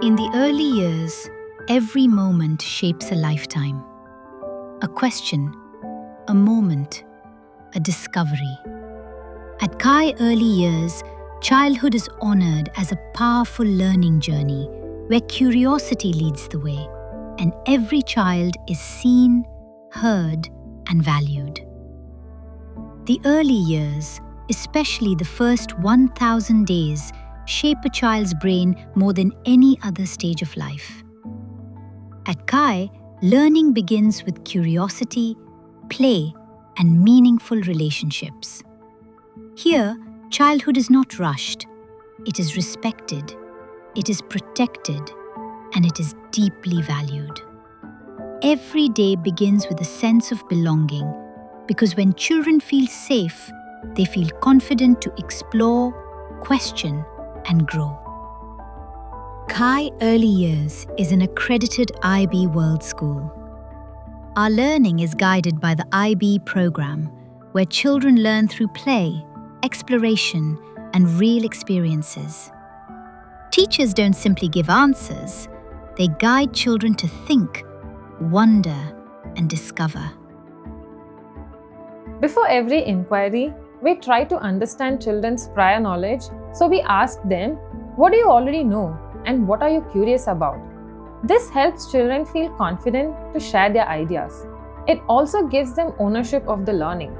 In the early years, every moment shapes a lifetime. A question, a moment, a discovery. At Kai Early Years, childhood is honored as a powerful learning journey where curiosity leads the way, and every child is seen, heard, and valued. The early years, especially the first 1,000 days, shape a child's brain more than any other stage of life. At Kai, learning begins with curiosity, play, and meaningful relationships. Here, childhood is not rushed. It is respected, it is protected, and it is deeply valued. Every day begins with a sense of belonging, because when children feel safe, they feel confident to explore, question, and grow. Kai Early Years is an accredited IB World School. Our learning is guided by the IB program, where children learn through play, exploration, and real experiences. Teachers don't simply give answers, they guide children to think, wonder, and discover. Before every inquiry, we try to understand children's prior knowledge, so we ask them, what do you already know and what are you curious about? This helps children feel confident to share their ideas. It also gives them ownership of the learning,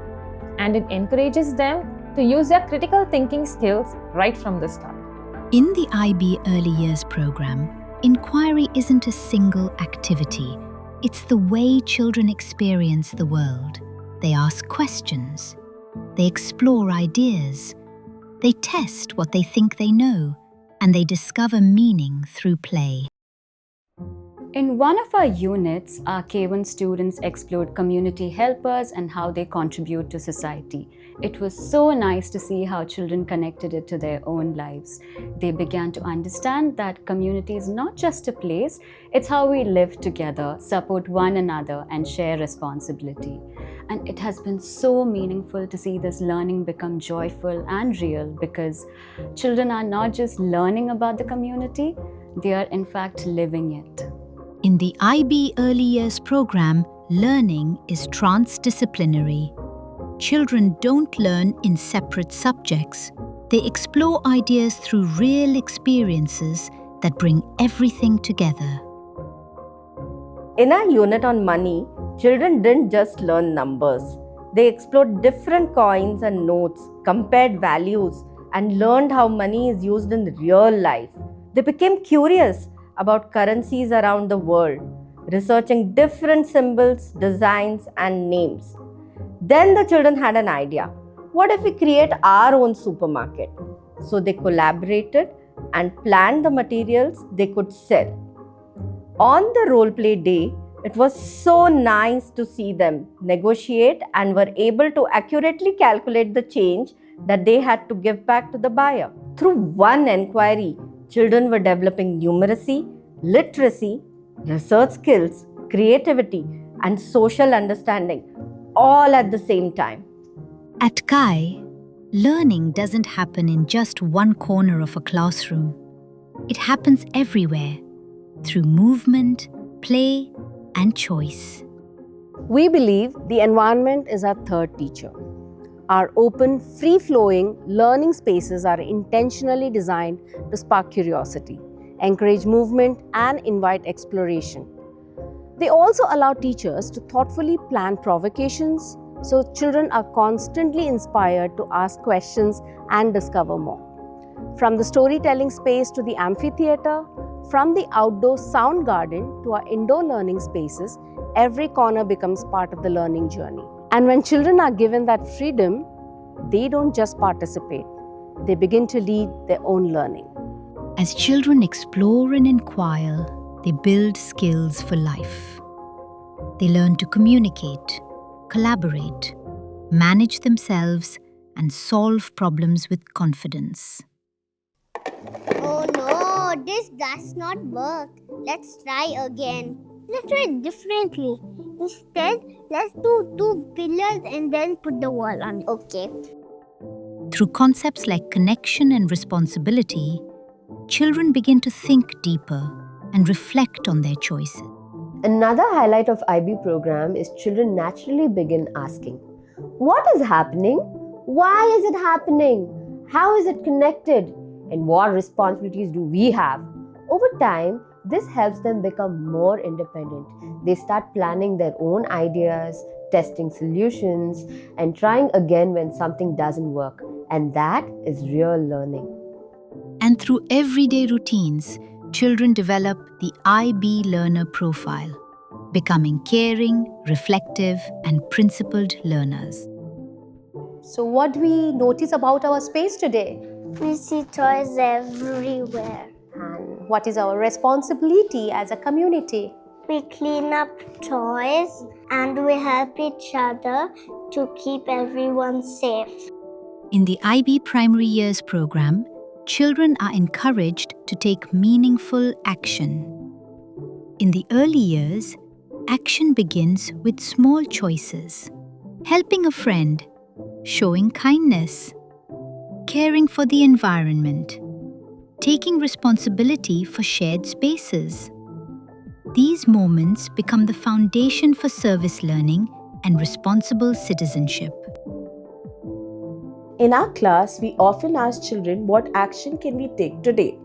and it encourages them to use their critical thinking skills right from the start. In the IB Early Years program, inquiry isn't a single activity. It's the way children experience the world. They ask questions. They explore ideas. They test what they think they know, and they discover meaning through play. In one of our units, our K1 students explored community helpers and how they contribute to society. It was so nice to see how children connected it to their own lives. They began to understand that community is not just a place, it's how we live together, support one another, and share responsibility. And it has been so meaningful to see this learning become joyful and real, because children are not just learning about the community, they are in fact living it. In the IB Early Years program, learning is transdisciplinary. Children don't learn in separate subjects. They explore ideas through real experiences that bring everything together. In our unit on money, children didn't just learn numbers. They explored different coins and notes, compared values, and learned how money is used in real life. They became curious about currencies around the world, researching different symbols, designs, and names. Then the children had an idea. What if we create our own supermarket? So they collaborated and planned the materials they could sell. On the role play day, it was so nice to see them negotiate and were able to accurately calculate the change that they had to give back to the buyer. Through one enquiry, children were developing numeracy, literacy, research skills, creativity, and social understanding, all at the same time. At Kai, learning doesn't happen in just one corner of a classroom. It happens everywhere, through movement, play, and choice. We believe the environment is our third teacher. Our open, free-flowing learning spaces are intentionally designed to spark curiosity, encourage movement, and invite exploration. They also allow teachers to thoughtfully plan provocations, so children are constantly inspired to ask questions and discover more. From the storytelling space to the amphitheater, from the outdoor sound garden to our indoor learning spaces, every corner becomes part of the learning journey. And when children are given that freedom, they don't just participate, they begin to lead their own learning. As children explore and inquire, they build skills for life. They learn to communicate, collaborate, manage themselves, and solve problems with confidence. Oh no, this does not work. Let's try again. Let's try it differently. Instead, let's do 2 pillars and then put the wall on it. Okay. Through concepts like connection and responsibility, children begin to think deeper and reflect on their choices. Another highlight of IB program is children naturally begin asking, what is happening? Why is it happening? How is it connected? And what responsibilities do we have? Over time, this helps them become more independent. They start planning their own ideas, testing solutions, and trying again when something doesn't work. And that is real learning. And through everyday routines, children develop the IB learner profile, becoming caring, reflective, and principled learners. So, what do we notice about our space today? We see toys everywhere. And what is our responsibility as a community? We clean up toys and we help each other to keep everyone safe. In the IB Primary Years program, children are encouraged to take meaningful action. In the early years, action begins with small choices: helping a friend, showing kindness, caring for the environment, taking responsibility for shared spaces. These moments become the foundation for service learning and responsible citizenship. In our class, we often ask children what action can we take today.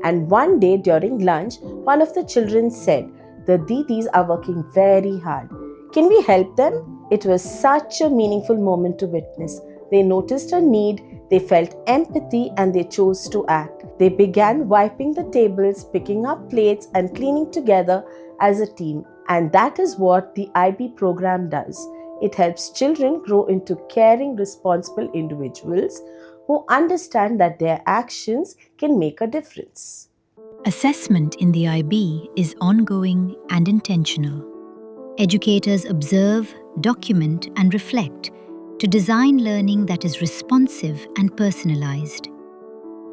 And one day during lunch, one of the children said, the Didis are working very hard. Can we help them? It was such a meaningful moment to witness. They noticed a need, they felt empathy, and they chose to act. They began wiping the tables, picking up plates, and cleaning together as a team. And that is what the IB program does. It helps children grow into caring, responsible individuals who understand that their actions can make a difference. Assessment in the IB is ongoing and intentional. Educators observe, document, and reflect to design learning that is responsive and personalized.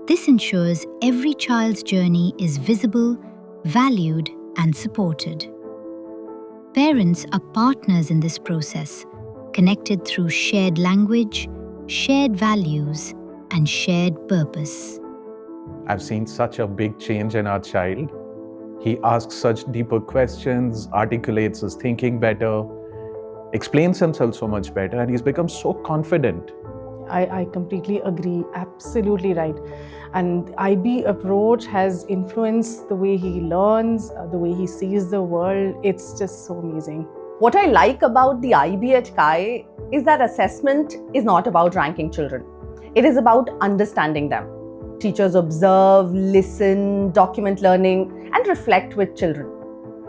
This ensures every child's journey is visible, valued, and supported. Parents are partners in this process, connected through shared language, shared values, and shared purpose. I've seen such a big change in our child. He asks such deeper questions, articulates his thinking better, explains himself so much better, and he's become so confident. I completely agree, absolutely right. And IB approach has influenced the way he learns, the way he sees the world. It's just so amazing. What I like about the IB at Kai is that assessment is not about ranking children. It is about understanding them. Teachers observe, listen, document learning, and reflect with children.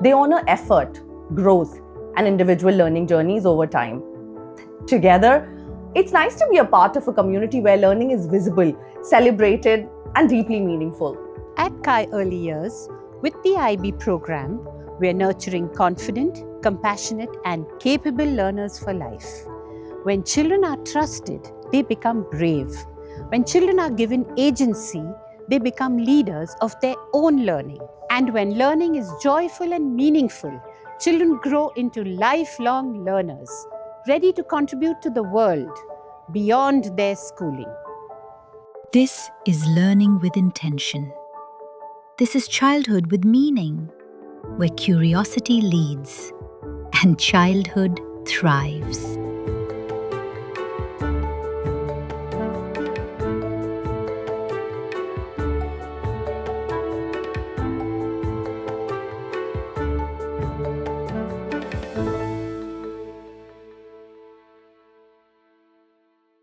They honor effort, growth, and individual learning journeys over time. Together, it's nice to be a part of a community where learning is visible, celebrated, and deeply meaningful. At Kai Early Years, with the IB program, we are nurturing confident, compassionate, and capable learners for life. When children are trusted, they become brave. When children are given agency, they become leaders of their own learning. And when learning is joyful and meaningful, children grow into lifelong learners, ready to contribute to the world beyond their schooling. This is learning with intention. This is childhood with meaning, where curiosity leads and childhood thrives.